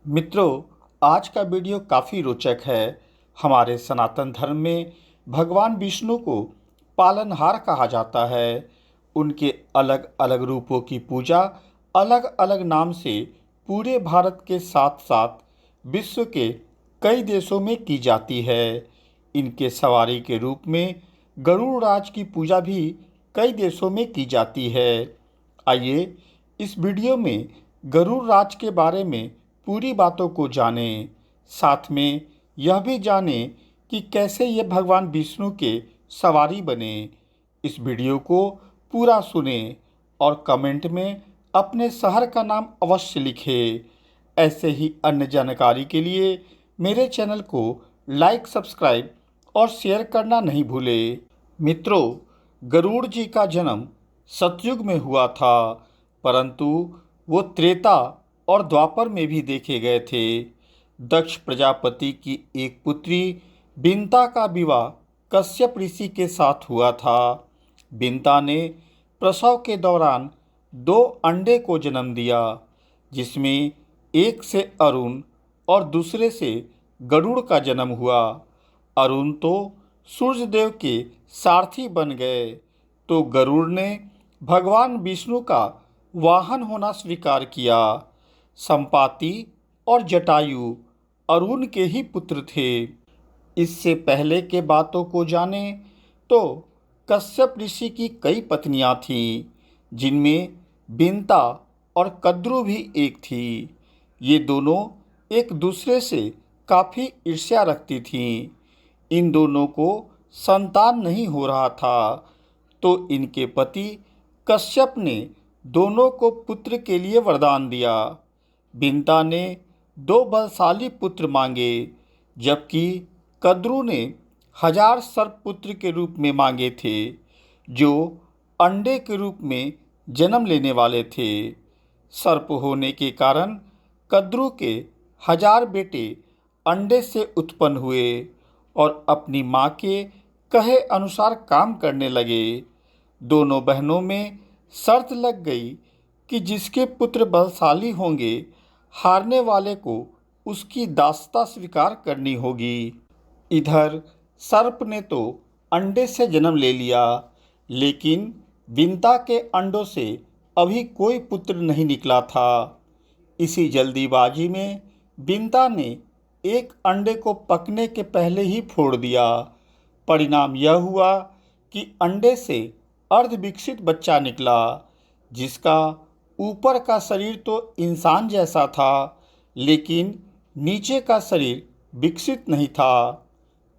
मित्रों, आज का वीडियो काफ़ी रोचक है। हमारे सनातन धर्म में भगवान विष्णु को पालनहार कहा जाता है। उनके अलग अलग रूपों की पूजा अलग अलग नाम से पूरे भारत के साथ साथ विश्व के कई देशों में की जाती है। इनके सवारी के रूप में गरुड़ राज की पूजा भी कई देशों में की जाती है। आइए इस वीडियो में गरुड़ राज के बारे में पूरी बातों को जानें। साथ में यह भी जानें कि कैसे ये भगवान विष्णु के सवारी बने। इस वीडियो को पूरा सुनें और कमेंट में अपने शहर का नाम अवश्य लिखें। ऐसे ही अन्य जानकारी के लिए मेरे चैनल को लाइक, सब्सक्राइब और शेयर करना नहीं भूलें। मित्रों, गरुड़ जी का जन्म सतयुग में हुआ था, परंतु वो त्रेता और द्वापर में भी देखे गए थे। दक्ष प्रजापति की एक पुत्री बिंता का विवाह कश्यप ऋषि के साथ हुआ था। बिंता ने प्रसव के दौरान 2 अंडे को जन्म दिया, जिसमें एक से अरुण और दूसरे से गरुड़ का जन्म हुआ। अरुण तो सूर्यदेव के सारथी बन गए, तो गरुड़ ने भगवान विष्णु का वाहन होना स्वीकार किया। संपाति और जटायु अरुण के ही पुत्र थे। इससे पहले के बातों को जानें तो कश्यप ऋषि की कई पत्नियां थीं, जिनमें बिंता और कद्रु भी एक थी। ये दोनों एक दूसरे से काफ़ी ईर्ष्या रखती थीं। इन दोनों को संतान नहीं हो रहा था, तो इनके पति कश्यप ने दोनों को पुत्र के लिए वरदान दिया। बिंता ने 2 बलशाली पुत्र मांगे, जबकि कद्रु ने 1000 सर्पपुत्र के रूप में मांगे थे, जो अंडे के रूप में जन्म लेने वाले थे। सर्प होने के कारण कद्रु के 1000 बेटे अंडे से उत्पन्न हुए और अपनी माँ के कहे अनुसार काम करने लगे। दोनों बहनों में शर्त लग गई कि जिसके पुत्र बलशाली होंगे, हारने वाले को उसकी दासता स्वीकार करनी होगी। इधर सर्प ने तो अंडे से जन्म ले लिया, लेकिन बिंता के अंडों से अभी कोई पुत्र नहीं निकला था। इसी जल्दीबाजी में बिंता ने एक अंडे को पकने के पहले ही फोड़ दिया। परिणाम यह हुआ कि अंडे से अर्धविकसित बच्चा निकला, जिसका ऊपर का शरीर तो इंसान जैसा था, लेकिन नीचे का शरीर विकसित नहीं था।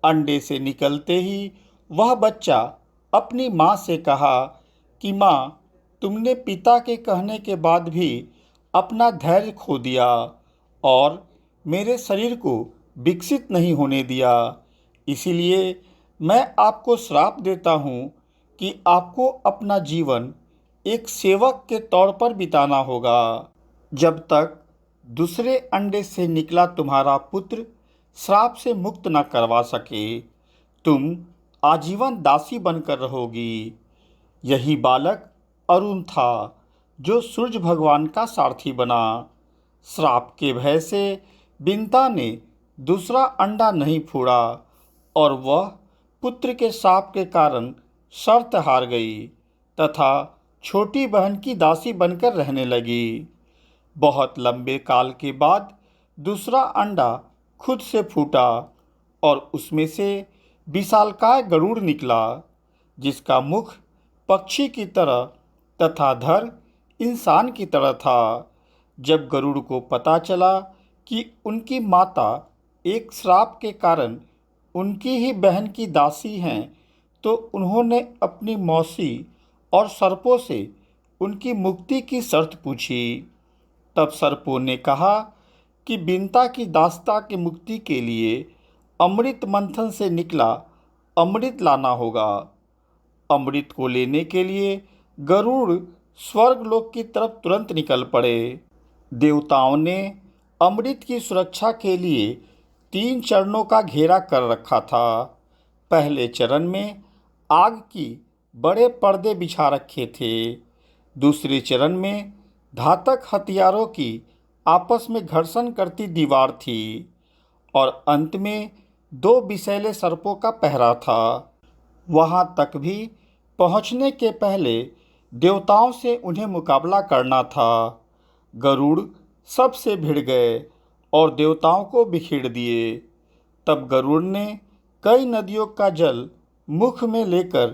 अंडे से निकलते ही वह बच्चा अपनी माँ से कहा कि माँ, तुमने पिता के कहने के बाद भी अपना धैर्य खो दिया और मेरे शरीर को विकसित नहीं होने दिया। इसीलिए मैं आपको श्राप देता हूँ कि आपको अपना जीवन एक सेवक के तौर पर बिताना होगा। जब तक दूसरे अंडे से निकला तुम्हारा पुत्र श्राप से मुक्त न करवा सके, तुम आजीवन दासी बनकर रहोगी। यही बालक अरुण था, जो सूर्य भगवान का सारथी बना। श्राप के भय से बिंता ने दूसरा अंडा नहीं फोड़ा और वह पुत्र के शाप के कारण शर्त हार गई तथा छोटी बहन की दासी बनकर रहने लगी। बहुत लंबे काल के बाद दूसरा अंडा खुद से फूटा और उसमें से विशालकाय गरुड़ निकला, जिसका मुख पक्षी की तरह तथा धड़ इंसान की तरह था। जब गरुड़ को पता चला कि उनकी माता एक श्राप के कारण उनकी ही बहन की दासी हैं, तो उन्होंने अपनी मौसी और सर्पों से उनकी मुक्ति की शर्त पूछी। तब सर्पों ने कहा कि बिंता की दासता की मुक्ति के लिए अमृत मंथन से निकला अमृत लाना होगा। अमृत को लेने के लिए गरुड़ स्वर्गलोक की तरफ तुरंत निकल पड़े। देवताओं ने अमृत की सुरक्षा के लिए 3 चरणों का घेरा कर रखा था। पहले चरण में आग की बड़े पर्दे बिछा रखे थे। दूसरे चरण में घातक हथियारों की आपस में घर्षण करती दीवार थी और अंत में दो विषैले सर्पों का पहरा था। वहां तक भी पहुंचने के पहले देवताओं से उन्हें मुकाबला करना था। गरुड़ सबसे भिड़ गए और देवताओं को बिखेर दिए। तब गरुड़ ने कई नदियों का जल मुख में लेकर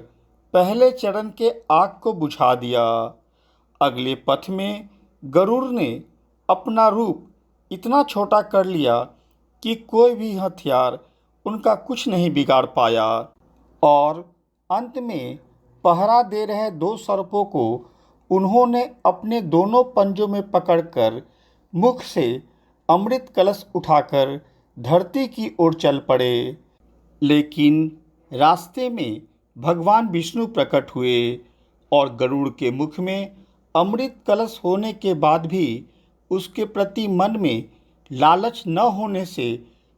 पहले चरण के आग को बुझा दिया। अगले पथ में गरुड़ ने अपना रूप इतना छोटा कर लिया कि कोई भी हथियार उनका कुछ नहीं बिगाड़ पाया और अंत में पहरा दे रहे दो सर्पों को उन्होंने अपने दोनों पंजों में पकड़कर मुख से अमृत कलश उठाकर धरती की ओर चल पड़े। लेकिन रास्ते में भगवान विष्णु प्रकट हुए और गरुड़ के मुख में अमृत कलश होने के बाद भी उसके प्रति मन में लालच न होने से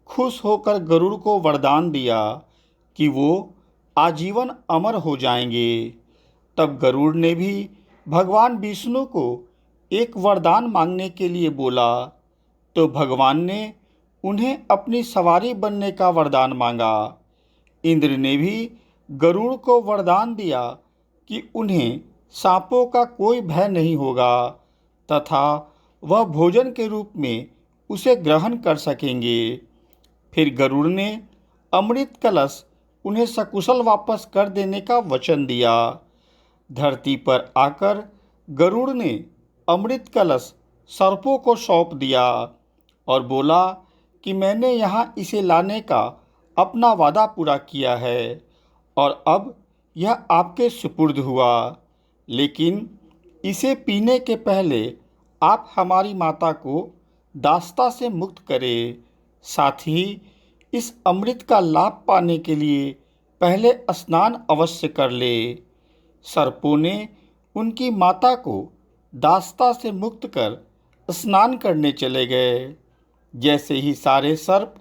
खुश होकर गरुड़ को वरदान दिया कि वो आजीवन अमर हो जाएंगे। तब गरुड़ ने भी भगवान विष्णु को एक वरदान मांगने के लिए बोला, तो भगवान ने उन्हें अपनी सवारी बनने का वरदान मांगा। इंद्र ने भी गरुड़ को वरदान दिया कि उन्हें सांपों का कोई भय नहीं होगा तथा वह भोजन के रूप में उसे ग्रहण कर सकेंगे। फिर गरुड़ ने अमृत कलश उन्हें सकुशल वापस कर देने का वचन दिया। धरती पर आकर गरुड़ ने अमृत कलश सर्पों को सौंप दिया और बोला कि मैंने यहाँ इसे लाने का अपना वादा पूरा किया है और अब यह आपके सुपुर्द हुआ, लेकिन इसे पीने के पहले आप हमारी माता को दास्ता से मुक्त करें। साथ ही इस अमृत का लाभ पाने के लिए पहले स्नान अवश्य कर ले। सर्पों ने उनकी माता को दास्ता से मुक्त कर स्नान करने चले गए। जैसे ही सारे सर्प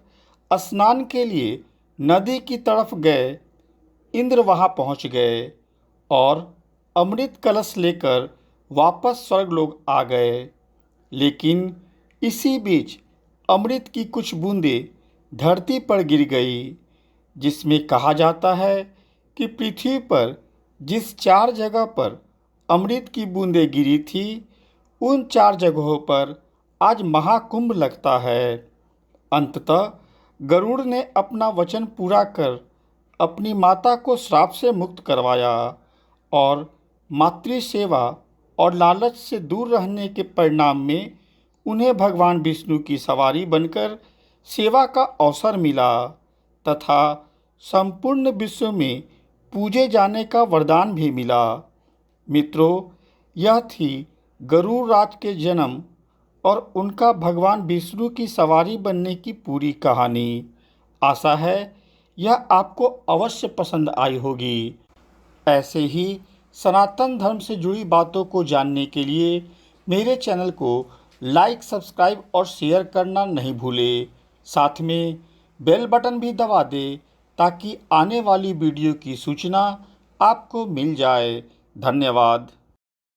स्नान के लिए नदी की तरफ गए, इंद्र वहां पहुंच गए और अमृत कलश लेकर वापस स्वर्गलोक आ गए। लेकिन इसी बीच अमृत की कुछ बूंदें धरती पर गिर गई, जिसमें कहा जाता है कि पृथ्वी पर जिस 4 जगह पर अमृत की बूंदें गिरी थी, उन 4 जगहों पर आज महाकुंभ लगता है। अंततः गरुड़ ने अपना वचन पूरा कर अपनी माता को श्राप से मुक्त करवाया और मातृ सेवा और लालच से दूर रहने के परिणाम में उन्हें भगवान विष्णु की सवारी बनकर सेवा का अवसर मिला तथा संपूर्ण विश्व में पूजे जाने का वरदान भी मिला। मित्रों, यह थी गरुड़ राज के जन्म और उनका भगवान विष्णु की सवारी बनने की पूरी कहानी। आशा है यह आपको अवश्य पसंद आई होगी। ऐसे ही सनातन धर्म से जुड़ी बातों को जानने के लिए मेरे चैनल को लाइक, सब्सक्राइब और शेयर करना नहीं भूलें। साथ में बेल बटन भी दबा दें ताकि आने वाली वीडियो की सूचना आपको मिल जाए। धन्यवाद।